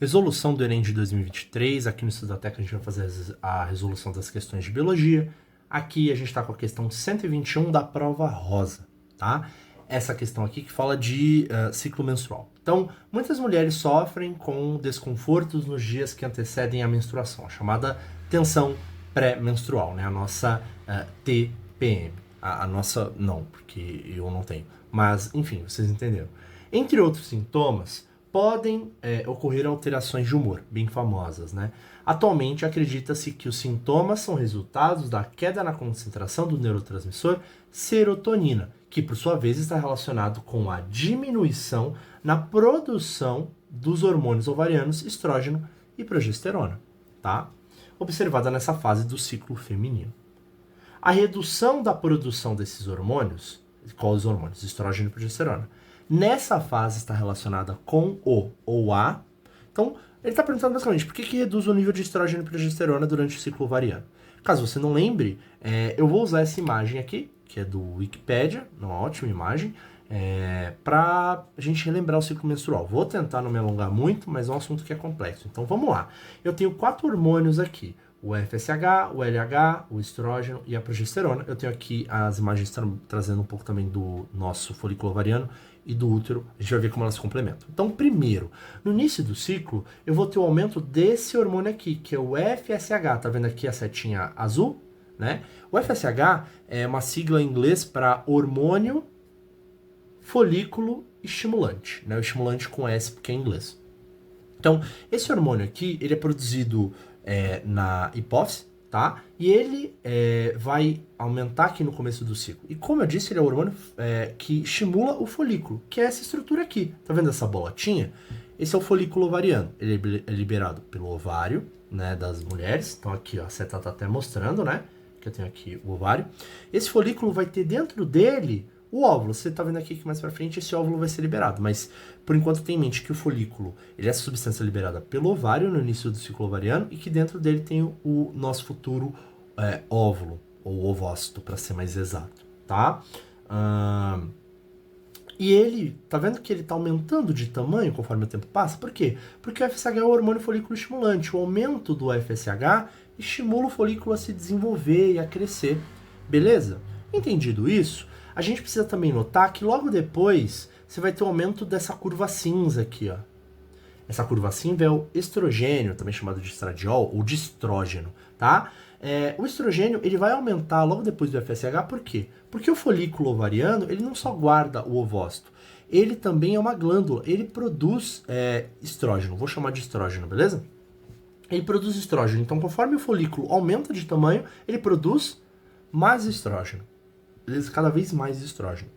Resolução do Enem de 2023. Aqui no Estudatec a gente vai fazer a resolução das questões de biologia. Aqui a gente está com a questão 121 da prova rosa, tá? Essa questão aqui que fala de ciclo menstrual. Então, muitas mulheres sofrem com desconfortos nos dias que antecedem a menstruação, a chamada tensão pré-menstrual, né? A nossa TPM. A nossa, não, porque eu não tenho. Mas, enfim, vocês entenderam. Entre outros sintomas, podem ocorrer alterações de humor, bem famosas, né? Atualmente, acredita-se que os sintomas são resultados da queda na concentração do neurotransmissor serotonina, que, por sua vez, está relacionado com a diminuição na produção dos hormônios ovarianos, estrógeno e progesterona, tá? Observada nessa fase do ciclo feminino. A redução da produção desses hormônios, quais os hormônios? Estrógeno e progesterona. Nessa fase está relacionada com o ou a. Então, ele está perguntando basicamente por que reduz o nível de estrógeno e progesterona durante o ciclo ovariano. Caso você não lembre, eu vou usar essa imagem aqui, que é do Wikipedia, uma ótima imagem, para a gente relembrar o ciclo menstrual. Vou tentar não me alongar muito, mas é um assunto que é complexo. Então, vamos lá. Eu tenho 4 hormônios aqui. O FSH, o LH, o estrógeno e a progesterona. Eu tenho aqui as imagens trazendo um pouco também do nosso folículo ovariano e do útero. A gente vai ver como elas se complementam. Então, primeiro, no início do ciclo, eu vou ter o aumento desse hormônio aqui, que é o FSH. Tá vendo aqui a setinha azul? Né? O FSH é uma sigla em inglês para hormônio folículo estimulante. Né? O estimulante com S porque é em inglês. Então, esse hormônio aqui, ele é produzido na hipófise, tá? E ele vai aumentar aqui no começo do ciclo. E como eu disse, ele é o hormônio que estimula o folículo, que é essa estrutura aqui. Tá vendo essa bolotinha? Esse é o folículo ovariano. Ele é liberado pelo ovário, né, das mulheres. Então aqui, ó, a seta tá até mostrando, né? Que eu tenho aqui o ovário. Esse folículo vai ter dentro dele o óvulo. Você tá vendo aqui que mais pra frente esse óvulo vai ser liberado, mas por enquanto tem em mente que o folículo ele é essa substância liberada pelo ovário no início do ciclo ovariano e que dentro dele tem o nosso futuro óvulo, ou ovócito, para ser mais exato, tá? E ele, tá vendo que ele tá aumentando de tamanho conforme o tempo passa? Por quê? Porque o FSH é o hormônio folículo estimulante. O aumento do FSH estimula o folículo a se desenvolver e a crescer, beleza? Entendido isso, a gente precisa também notar que logo depois você vai ter o aumento dessa curva cinza aqui, ó. Essa curva cinza é o estrogênio, também chamado de estradiol ou de estrógeno, tá? O estrogênio ele vai aumentar logo depois do FSH, por quê? Porque o folículo ovariano ele não só guarda o ovócito, ele também é uma glândula, ele produz estrógeno, vou chamar de estrógeno, beleza? Ele produz estrógeno, então conforme o folículo aumenta de tamanho, ele produz mais estrógeno. Cada vez mais estrógeno.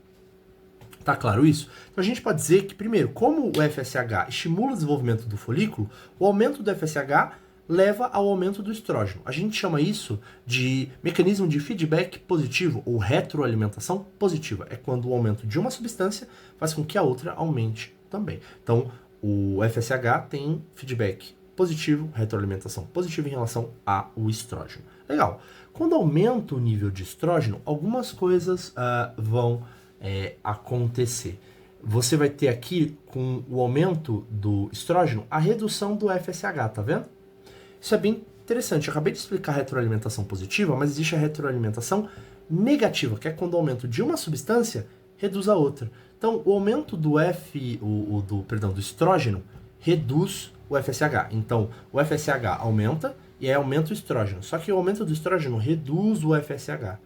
Tá claro isso? Então a gente pode dizer que, primeiro, como o FSH estimula o desenvolvimento do folículo, o aumento do FSH leva ao aumento do estrógeno. A gente chama isso de mecanismo de feedback positivo ou retroalimentação positiva. É quando o aumento de uma substância faz com que a outra aumente também. Então, o FSH tem feedback positivo, retroalimentação positiva em relação ao estrógeno. Legal. Quando aumenta o nível de estrógeno, algumas coisas vão acontecer. Você vai ter aqui, com o aumento do estrógeno, a redução do FSH, tá vendo? Isso é bem interessante. Eu acabei de explicar a retroalimentação positiva, mas existe a retroalimentação negativa, que é quando o aumento de uma substância reduz a outra. Então, o aumento do do estrógeno reduz o FSH. Então, o FSH aumenta e aí aumenta o estrógeno. Só que o aumento do estrógeno reduz o FSH.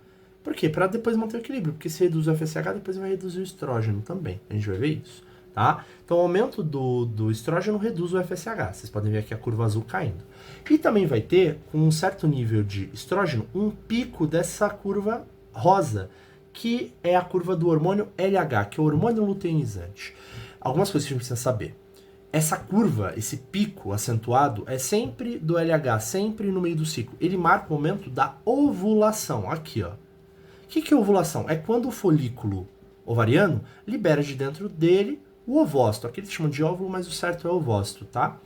Por quê? Para depois manter o equilíbrio. Porque se reduz o FSH, depois vai reduzir o estrógeno também. A gente vai ver isso, tá? Então, o aumento do estrógeno reduz o FSH. Vocês podem ver aqui a curva azul caindo. E também vai ter, com um certo nível de estrógeno, um pico dessa curva rosa, que é a curva do hormônio LH, que é o hormônio luteinizante. Algumas coisas que a gente precisa saber. Essa curva, esse pico acentuado, é sempre do LH, sempre no meio do ciclo. Ele marca o momento da ovulação. Aqui, ó. O que é ovulação? É quando o folículo ovariano libera de dentro dele o ovócito. Aqui eles chamam de óvulo, mas o certo é ovócito, tá?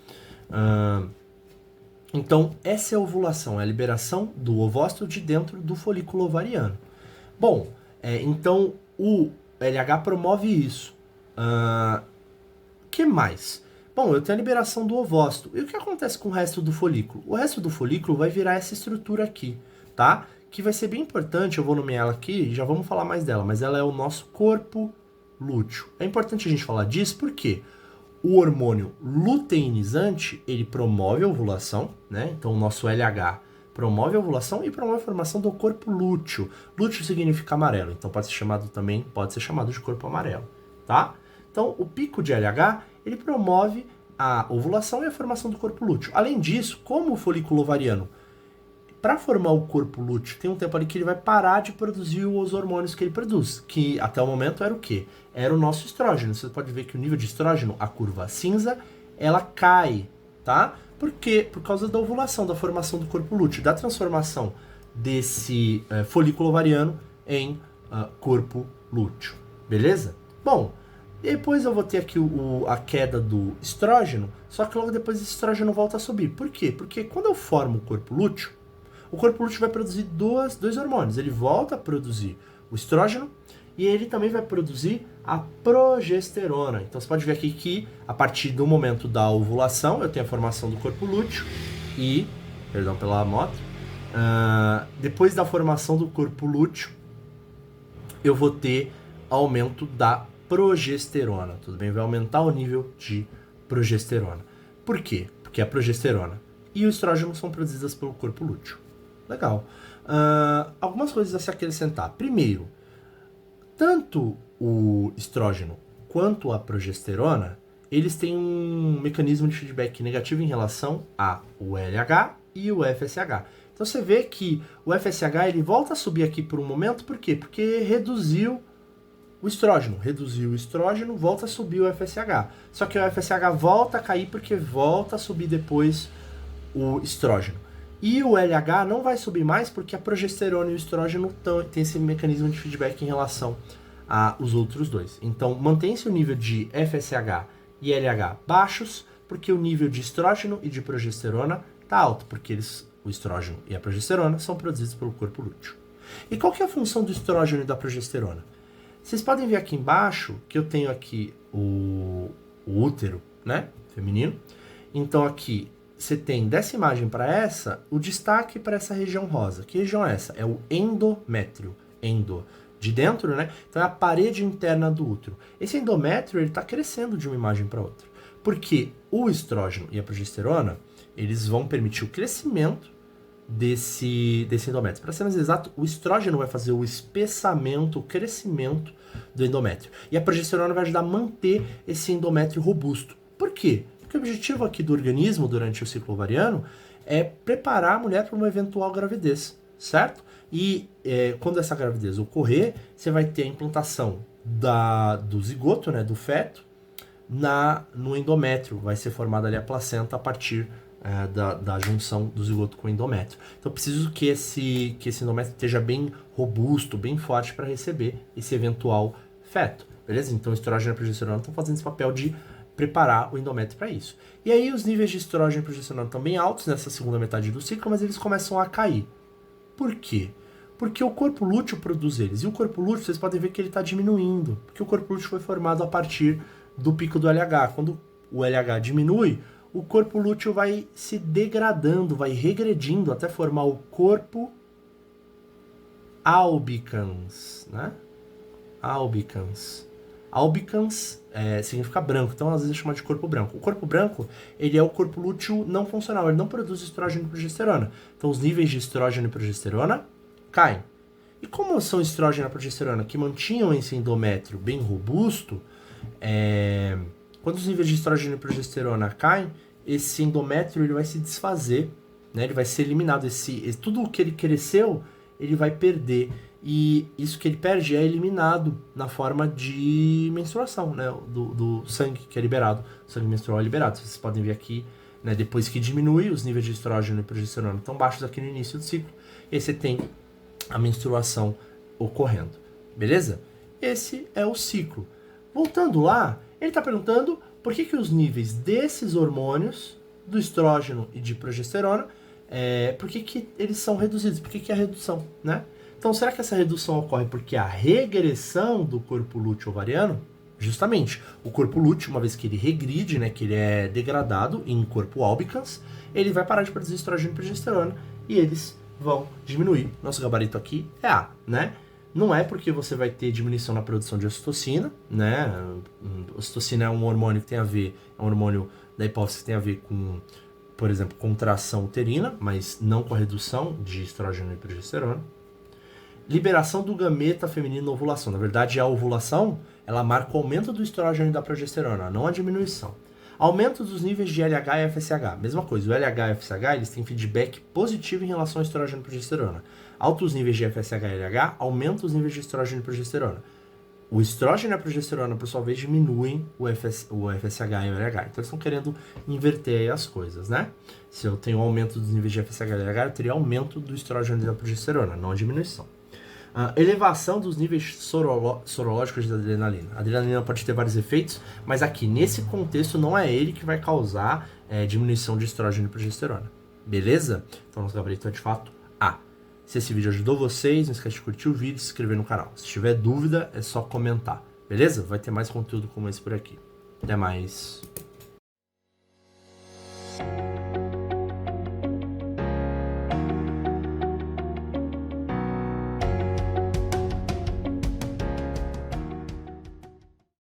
Então, essa é a ovulação, é a liberação do ovócito de dentro do folículo ovariano. Bom, então o LH promove isso. Que mais? Bom, eu tenho a liberação do ovócito. E o que acontece com o resto do folículo? O resto do folículo vai virar essa estrutura aqui, tá? Que vai ser bem importante, eu vou nomear ela aqui e já vamos falar mais dela, mas ela é o nosso corpo lúteo. É importante a gente falar disso porque o hormônio luteinizante, ele promove a ovulação, né? Então o nosso LH promove a ovulação e promove a formação do corpo lúteo. Lúteo significa amarelo, então pode ser chamado de corpo amarelo, tá? Então o pico de LH, ele promove a ovulação e a formação do corpo lúteo. Além disso, como o folículo ovariano, para formar o corpo lúteo, tem um tempo ali que ele vai parar de produzir os hormônios que ele produz, que até o momento era o quê? Era o nosso estrógeno. Você pode ver que o nível de estrógeno, a curva cinza, ela cai, tá? Por quê? Por causa da ovulação, da formação do corpo lúteo, da transformação desse folículo ovariano em corpo lúteo, beleza? Bom, depois eu vou ter aqui a queda do estrógeno, só que logo depois esse estrógeno volta a subir. Por quê? Porque quando eu formo o corpo lúteo vai produzir dois hormônios. Ele volta a produzir o estrógeno e ele também vai produzir a progesterona. Então você pode ver aqui que a partir do momento da ovulação eu tenho a formação do corpo lúteo e, perdão pela moto, depois da formação do corpo lúteo eu vou ter aumento da progesterona, tudo bem? Vai aumentar o nível de progesterona. Por quê? Porque a progesterona e o estrógeno são produzidas pelo corpo lúteo. Legal. Algumas coisas a se acrescentar. Primeiro, tanto o estrógeno quanto a progesterona, eles têm um mecanismo de feedback negativo em relação ao LH e o FSH. Então você vê que o FSH ele volta a subir aqui por um momento, por quê? Porque reduziu o estrógeno, volta a subir o FSH. Só que o FSH volta a cair porque volta a subir depois o estrógeno. E o LH não vai subir mais porque a progesterona e o estrógeno têm esse mecanismo de feedback em relação aos outros dois. Então, mantém-se o nível de FSH e LH baixos, porque o nível de estrógeno e de progesterona está alto, porque o estrógeno e a progesterona são produzidos pelo corpo lúteo. E qual que é a função do estrógeno e da progesterona? Vocês podem ver aqui embaixo que eu tenho aqui o útero, né, feminino. Então aqui você tem dessa imagem para essa, o destaque para essa região rosa. Que região é essa? É o endométrio. Endo, de dentro, né? Então é a parede interna do útero. Esse endométrio, ele está crescendo de uma imagem para outra. Porque o estrógeno e a progesterona, eles vão permitir o crescimento desse endométrio. Para ser mais exato, o estrógeno vai fazer o espessamento, o crescimento do endométrio. E a progesterona vai ajudar a manter esse endométrio robusto. Por quê? Porque o objetivo aqui do organismo durante o ciclo ovariano é preparar a mulher para uma eventual gravidez, certo? E quando essa gravidez ocorrer, você vai ter a implantação do zigoto, né, do feto, no endométrio. Vai ser formada ali a placenta a partir da junção do zigoto com o endométrio. Então eu preciso que esse endométrio esteja bem robusto, bem forte para receber esse eventual feto, beleza? Então estrógeno e progesterona estão fazendo esse papel de preparar o endométrio para isso. E aí os níveis de estrógeno e progesterona estão bem altos nessa segunda metade do ciclo, mas eles começam a cair. Por quê? Porque o corpo lúteo produz eles. E o corpo lúteo, vocês podem ver que ele está diminuindo, porque o corpo lúteo foi formado a partir do pico do LH. Quando o LH diminui, o corpo lúteo vai se degradando, vai regredindo até formar o corpo albicans, né? Albicans. Albicans significa branco, então às vezes é chamado de corpo branco. O corpo branco, ele é o corpo lúteo não funcional, ele não produz estrógeno e progesterona. Então os níveis de estrógeno e progesterona caem. E como são estrógeno e progesterona que mantinham esse endométrio bem robusto, quando os níveis de estrógeno e progesterona caem, esse endométrio ele vai se desfazer, né? Ele vai ser eliminado. Tudo o que ele cresceu, ele vai perder. E isso que ele perde é eliminado na forma de menstruação, né? Do sangue que é liberado. O sangue menstrual é liberado. Vocês podem ver aqui, né? Depois que diminui, os níveis de estrógeno e progesterona estão baixos aqui no início do ciclo. E aí você tem a menstruação ocorrendo. Beleza? Esse é o ciclo. Voltando lá, ele está perguntando por que os níveis desses hormônios, do estrógeno e de progesterona, por que eles são reduzidos? Por que a redução, né? Então, será que essa redução ocorre porque a regressão do corpo lúteo ovariano Justamente, o corpo lúteo, uma vez que ele regride, né, que ele é degradado em corpo albicans, ele vai parar de produzir estrogênio e progesterona e eles vão diminuir. Nosso gabarito aqui é A, né? Não é porque você vai ter diminuição na produção de ocitocina, né? Ocitocina é um hormônio que tem a ver, é um hormônio da hipófise que tem a ver com, por exemplo, contração uterina, mas não com a redução de estrógeno e progesterona. Liberação do gameta feminino na ovulação. Na verdade, a ovulação, ela marca o aumento do estrógeno e da progesterona, não a diminuição. Aumento dos níveis de LH e FSH. Mesma coisa, o LH e o FSH, eles têm feedback positivo em relação ao estrógeno e progesterona. Altos níveis de FSH e LH aumentam os níveis de estrógeno e progesterona. O estrógeno e a progesterona, por sua vez, diminuem o FSH e o LH. Então, eles estão querendo inverter aí as coisas, né? Se eu tenho aumento dos níveis de FSH e LH, eu teria aumento do estrógeno e da progesterona, não a diminuição. Elevação dos níveis sorológicos de adrenalina. A adrenalina pode ter vários efeitos, mas aqui, nesse contexto, não é ele que vai causar diminuição de estrógeno e progesterona. Beleza? Então, nosso gabarito é de fato A. Se esse vídeo ajudou vocês, não esquece de curtir o vídeo e se inscrever no canal. Se tiver dúvida, é só comentar. Beleza? Vai ter mais conteúdo como esse por aqui. Até mais.